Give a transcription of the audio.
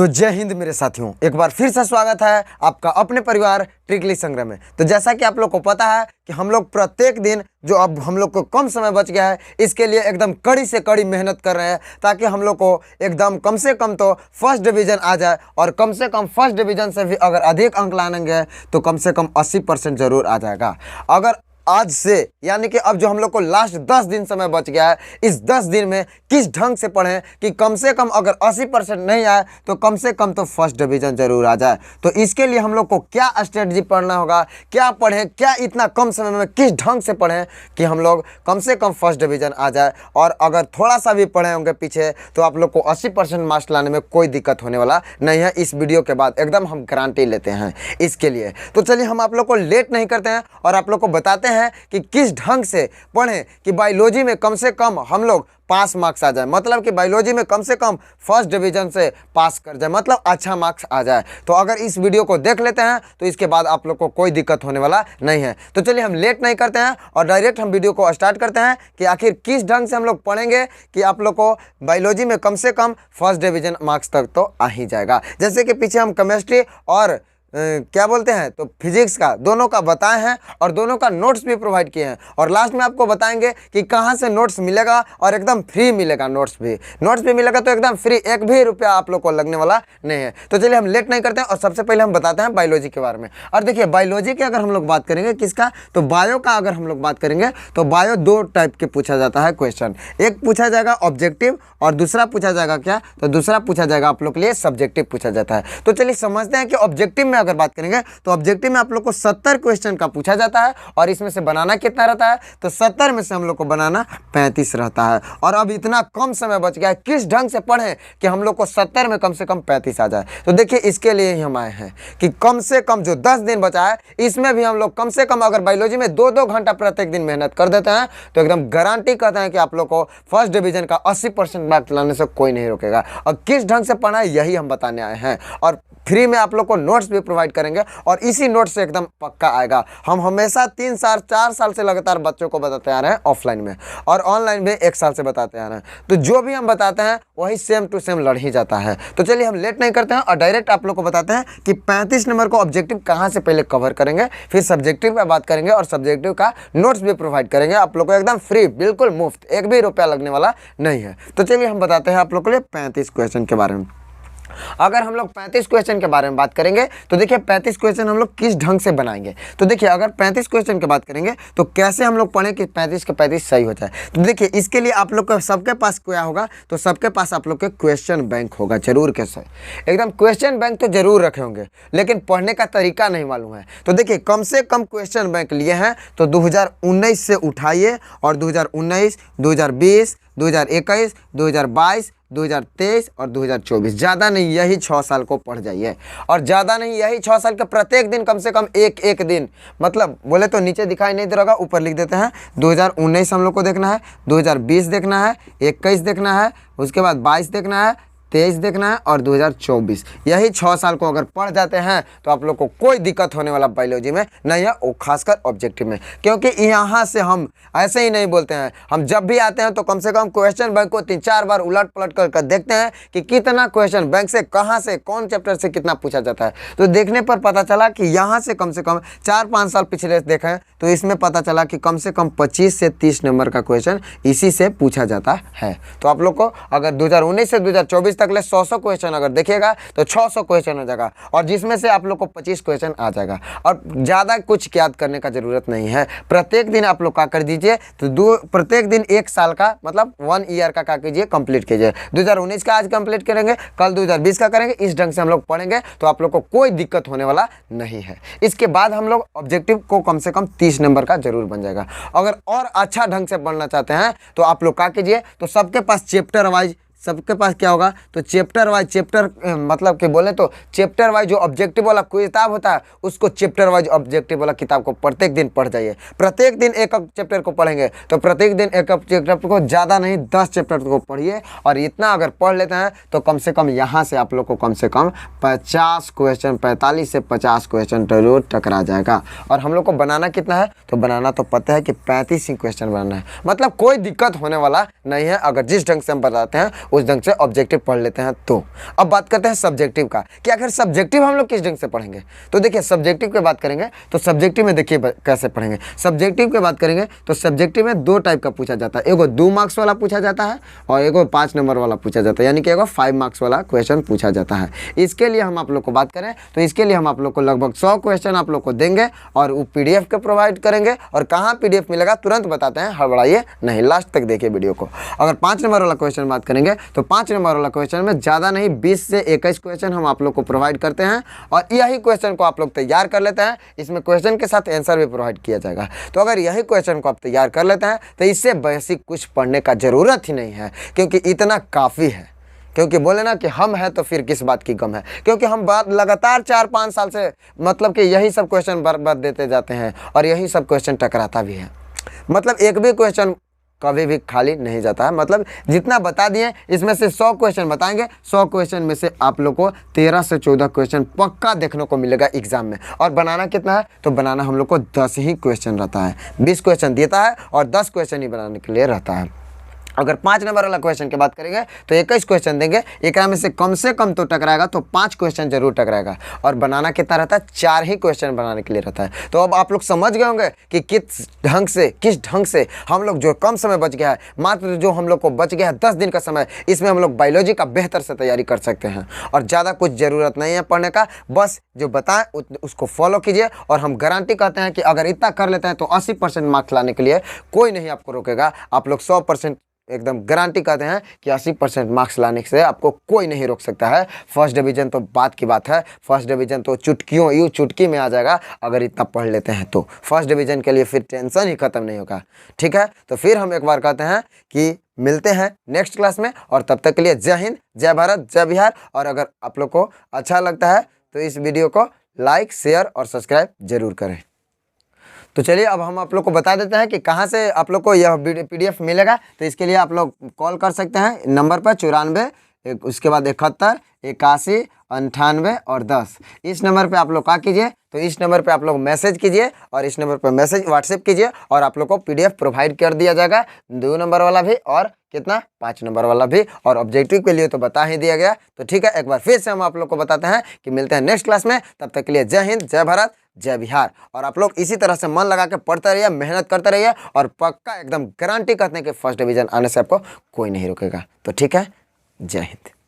तो जय हिंद मेरे साथियों, एक बार फिर से स्वागत है आपका अपने परिवार ट्रिकली संग्रह में। तो जैसा कि आप लोग को पता है कि हम लोग प्रत्येक दिन जो अब हम लोग को कम समय बच गया है, इसके लिए एकदम कड़ी से कड़ी मेहनत कर रहे हैं ताकि हम लोग को एकदम कम से कम तो फर्स्ट डिवीज़न आ जाए, और कम से कम फर्स्ट डिवीज़न से भी अगर अधिक अंक लाएंगे तो कम से कम 80% जरूर आ जाएगा। अगर आज से यानी कि अब जो हम लोग को लास्ट 10 दिन समय बच गया है, इस 10 दिन में किस ढंग से पढ़ें कि कम से कम अगर 80% नहीं आए तो कम से कम तो फर्स्ट डिवीज़न जरूर आ जाए। तो इसके लिए हम लोग को क्या स्ट्रेटजी पढ़ना होगा, क्या पढ़ें, क्या इतना कम समय में किस ढंग से पढ़ें कि हम लोग कम से कम फर्स्ट डिवीज़न आ जाए। और अगर थोड़ा सा भी पढ़े होंगे पीछे तो आप लोग को 80% मार्क्स लाने में कोई दिक्कत होने वाला नहीं है। इस वीडियो के बाद एकदम हम गारंटी लेते हैं इसके लिए। तो चलिए हम आप लोग को लेट नहीं करते हैं और आप लोग को बताते हैं कि किस ढंग से पढ़ें कि बायोलॉजी में कम से कम हम लोग पास मार्क्स आ जाए, मतलब कि बायोलॉजी में कम से कम फर्स्ट डिवीज़न से पास कर जाए, मतलब अच्छा मार्क्स आ जाए। तो अगर इस वीडियो को देख लेते हैं तो इसके बाद आप लोग को कोई दिक्कत होने वाला नहीं है। तो चलिए हम लेट नहीं करते हैं और डायरेक्ट हम वीडियो को स्टार्ट करते हैं कि आखिर किस ढंग से हम लोग पढ़ेंगे कि आप लोग को बायोलॉजी में कम से कम फर्स्ट डिवीज़न मार्क्स तक तो आ ही जाएगा। जैसे कि पीछे हम केमिस्ट्री और क्या बोलते हैं तो फिजिक्स का दोनों का बताए हैं और दोनों का नोट्स भी प्रोवाइड किए हैं, और लास्ट में आपको बताएंगे कि कहाँ से नोट्स मिलेगा और एकदम फ्री मिलेगा। नोट्स भी मिलेगा तो एकदम फ्री, एक भी रुपया आप लोग को लगने वाला नहीं है। तो चलिए हम लेट नहीं करते हैं और सबसे पहले हम बताते हैं बायोलॉजी के बारे में। और देखिए बायोलॉजी की अगर हम लोग बात करेंगे किसका, तो बायो का अगर हम लोग बात करेंगे तो बायो दो टाइप के पूछा जाता है क्वेश्चन। एक पूछा जाएगा ऑब्जेक्टिव और दूसरा पूछा जाएगा क्या, तो दूसरा पूछा जाएगा आप लोग के लिए सब्जेक्टिव पूछा जाता है। तो चलिए समझते हैं कि ऑब्जेक्टिव में अगर बात करेंगे तो ऑब्जेक्टिव में आप लोग को 70 क्वेश्चन का पूछा जाता है, और इसमें से बनाना कितना रहता है, तो 70 में से हम लोग को बनाना 35 रहता है। और अब इतना कम समय बच गया है, किस ढंग से पढ़ें कि हम लोग को 70 में कम से कम 35 आ जाए। तो देखिए इसके लिए ही हम आए हैं कि कम से कम जो 10 दिन बचा है इसमें भी हम लोग कम से कम अगर बायोलॉजी में 2-2 घंटा प्रत्येक दिन मेहनत कर देते हैं तो एकदम गारंटी कहते हैं कि आप लोग को फर्स्ट डिवीजन का 80% मार्क्स लाने से कोई नहीं रोकेगा। और किस ढंग से पढ़ना है यही हम बताने आए हैं, और फ्री में आप लोग को नोट्स भी प्रोवाइड करेंगे और इसी नोट्स से एकदम पक्का आएगा। हम हमेशा 3 साल 4 साल से लगातार बच्चों को बताते आ रहे हैं ऑफलाइन में, और ऑनलाइन में 1 साल से बताते आ रहे हैं। तो जो भी हम बताते हैं वही सेम टू सेम लड़ ही जाता है। तो चलिए हम लेट नहीं करते हैं और डायरेक्ट आप लोग को बताते हैं कि 35 नंबर को ऑब्जेक्टिव कहाँ से पहले कवर करेंगे, फिर सब्जेक्टिव पर बात करेंगे और सब्जेक्टिव का नोट्स भी प्रोवाइड करेंगे आप लोग को एकदम फ्री, बिल्कुल मुफ्त, एक भी रुपया लगने वाला नहीं है। तो चलिए हम बताते हैं आप लोग के लिए 35 क्वेश्चन के बारे में। अगर हम लोग 35 क्वेश्चन के बारे में बात करेंगे तो देखिए 35 क्वेश्चन हम लोग किस ढंग से बनाएंगे। तो देखिए अगर 35 क्वेश्चन की बात करेंगे तो कैसे हम लोग पढ़ें कि 35 के 35 सही हो जाए। तो देखिए इसके लिए आप लोग को सबके पास क्या होगा, तो सबके पास आप लोग के क्वेश्चन बैंक होगा जरूर। कैसे, एकदम क्वेश्चन बैंक तो जरूर रखे होंगे, लेकिन पढ़ने का तरीका नहीं मालूम है। तो देखिए कम से कम क्वेश्चन बैंक लिए हैं तो 2019 से उठाइए, और 2019, 2020, 2021, 2022, 2023 और 2024, ज़्यादा नहीं यही 6 साल को पढ़ जाइए। और ज़्यादा नहीं यही 6 साल के प्रत्येक दिन कम से कम एक दिन, मतलब बोले तो नीचे दिखाई नहीं दे रहा होगा, ऊपर लिख देते हैं। 2019 हम लोग को देखना है, 2020 देखना है, 21 देखना है, उसके बाद 22 देखना है, 23 देखना है और 2024, यही 6 साल को अगर पढ़ जाते हैं तो आप लोग को कोई दिक्कत होने वाला बायोलॉजी में नहीं है, वो खासकर ऑब्जेक्टिव में। क्योंकि यहाँ से हम ऐसे ही नहीं बोलते हैं, हम जब भी आते हैं तो कम से कम क्वेश्चन बैंक को 3-4 बार उलट पलट कर देखते हैं कि कितना क्वेश्चन बैंक से, कहाँ से, कौन चैप्टर से कितना पूछा जाता है। तो देखने पर पता चला कि यहाँ से कम 4-5 साल पिछले देखें तो इसमें पता चला कि कम से कम 25 से 30 नंबर का क्वेश्चन इसी से पूछा जाता है। तो आप लोग को अगर 2019 से 2024 तक ले 100 क्वेश्चन अगर देखिएगा तो 600 क्वेश्चन हो जाएगा, और जिसमें से आप लोग को 25 क्वेश्चन आ जाएगा। और ज़्यादा कुछ याद करने का ज़रूरत नहीं है, प्रत्येक दिन आप लोग क्या कर दीजिए तो प्रत्येक दिन 1 साल का, मतलब 1 ईयर का क्या कीजिए, कंप्लीट कीजिए। 2019 का आज कंप्लीट करेंगे, कल 2020 का करेंगे, इस ढंग से हम लोग पढ़ेंगे तो आप लोग को कोई दिक्कत होने वाला नहीं है। इसके बाद हम लोग ऑब्जेक्टिव को कम से कम 30 नंबर का जरूर बन जाएगा। अगर और अच्छा ढंग से पढ़ना चाहते हैं तो आप लोग क्या कीजिए, तो सबके पास चैप्टर वाइज, सबके पास क्या होगा, तो चैप्टर वाइज, चैप्टर मतलब कि बोले तो चैप्टर वाइज जो ऑब्जेक्टिव वाला किताब होता है उसको चैप्टर वाइज ऑब्जेक्टिव वाला किताब को प्रत्येक दिन पढ़ जाइए। प्रत्येक दिन एक चैप्टर को पढ़ेंगे तो प्रत्येक दिन एक चैप्टर को, ज़्यादा नहीं 10 चैप्टर को पढ़िए, और इतना अगर पढ़ लेते हैं तो कम से कम यहाँ से आप लोग को कम से कम 50 क्वेश्चन, 45 से 50 क्वेश्चन जरूर टकरा जाएगा। और हम लोग को बनाना कितना है, तो बनाना तो पता है कि 35 ही क्वेश्चन बनाना है, मतलब कोई दिक्कत होने वाला नहीं है अगर जिस ढंग से हम बताते हैं उस ढंग से ऑब्जेक्टिव पढ़ लेते हैं। तो अब बात करते हैं सब्जेक्टिव का कि आखिर सब्जेक्टिव हम लोग किस ढंग से पढ़ेंगे। तो देखिए सब्जेक्टिव की बात करेंगे तो सब्जेक्टिव में देखिए कैसे पढ़ेंगे। सब्जेक्टिव की बात करेंगे तो सब्जेक्टिव में 2 टाइप का पूछा जाता है, एगो 2 मार्क्स वाला पूछा जाता है और एगो 5 नंबर वाला पूछा जाता है, यानी कि एगो 5 मार्क्स वाला क्वेश्चन पूछा जाता है। इसके लिए हम आप लोग को बात करें तो इसके लिए हम आप लोग को लगभग 100 क्वेश्चन आप लोग को देंगे और वो PDF के प्रोवाइड करेंगे। और कहाँ PDF मिलेगा तुरंत बताते हैं, हड़बड़ाइए नहीं, लास्ट तक देखिए वीडियो को। अगर 5 नंबर वाला क्वेश्चन बात करेंगे तो 5 नंबर वाला क्वेश्चन में ज़्यादा नहीं 20 से 21 क्वेश्चन हम आप लोग को प्रोवाइड करते हैं और यही क्वेश्चन को आप लोग तैयार कर लेते हैं। इसमें क्वेश्चन के साथ आंसर भी प्रोवाइड किया जाएगा। तो अगर यही क्वेश्चन को आप तैयार कर लेते हैं तो इससे बेसिक कुछ पढ़ने का ज़रूरत ही नहीं है, क्योंकि इतना काफ़ी है। क्योंकि बोले ना कि हम हैं तो फिर किस बात की गम है, क्योंकि हम बात लगातार 4-5 साल से मतलब कि यही सब क्वेश्चन बर्बाद देते जाते हैं और यही सब क्वेश्चन टकराता भी है। मतलब एक भी क्वेश्चन कभी भी खाली नहीं जाता है। मतलब जितना बता दिए इसमें से 100 क्वेश्चन बताएंगे, 100 क्वेश्चन में से आप लोग को 13 से 14 क्वेश्चन पक्का देखने को मिलेगा एग्जाम में। और बनाना कितना है, तो बनाना हम लोग को 10 ही क्वेश्चन रहता है। 20 क्वेश्चन देता है और 10 क्वेश्चन ही बनाने के लिए रहता है। अगर 5 नंबर वाला क्वेश्चन की बात करेंगे तो 21 क्वेश्चन देंगे, एक में से कम तो टकराएगा, तो 5 क्वेश्चन जरूर टकराएगा। और बनाना कितना रहता है, 4 ही क्वेश्चन बनाने के लिए रहता है। तो अब आप लोग समझ गए होंगे कि किस ढंग से हम लोग जो कम समय बच गया है, मात्र जो हम लोग को बच गया है 10 दिन का समय, इसमें हम लोग बायोलॉजी का बेहतर से तैयारी कर सकते हैं। और ज़्यादा कुछ ज़रूरत नहीं है पढ़ने का, बस जो बताएं उसको फॉलो कीजिए। और हम गारंटी कहते हैं कि अगर इतना कर लेते हैं तो 80% मार्क्स लाने के लिए कोई नहीं आपको रोकेगा। आप लोग 100% एकदम गारंटी कहते हैं कि 80% मार्क्स लाने से आपको कोई नहीं रोक सकता है। फर्स्ट डिवीज़न तो बात की बात है, फर्स्ट डिवीज़न तो चुटकी में आ जाएगा अगर इतना पढ़ लेते हैं तो। फर्स्ट डिवीज़न के लिए फिर टेंशन ही ख़त्म नहीं होगा। ठीक है, तो फिर हम एक बार कहते हैं कि मिलते हैं नेक्स्ट क्लास में, और तब तक के लिए जय हिंद, जय भारत, जय बिहार। और अगर आप लोग को अच्छा लगता है तो इस वीडियो को लाइक, शेयर और सब्सक्राइब जरूर करें। तो चलिए अब हम आप लोग को बता देते हैं कि कहाँ से आप लोग को यह PDF मिलेगा। तो इसके लिए आप लोग कॉल कर सकते हैं नंबर पर 94 उसके बाद 71 81 98 और 10। इस नंबर पे आप लोग क्या कीजिए, तो इस नंबर पे आप लोग मैसेज कीजिए और इस नंबर पे मैसेज व्हाट्सएप कीजिए और आप लोग को PDF प्रोवाइड कर दिया जाएगा, 2 नंबर वाला भी और कितना 5 नंबर वाला भी। और ऑब्जेक्टिव के लिए तो बता ही दिया गया। तो ठीक है, एक बार फिर से हम आप लोग को बताते हैं कि मिलते हैं नेक्स्ट क्लास में। तब तक के लिए जय हिंद, जय भारत, जय बिहार। और आप लोग इसी तरह से मन लगा के पढ़ते रहिए, मेहनत करते रहिए और पक्का एकदम गारंटी करते हैं कि फर्स्ट डिवीज़न आने से आपको कोई नहीं रोकेगा। तो ठीक है, जय हिंद।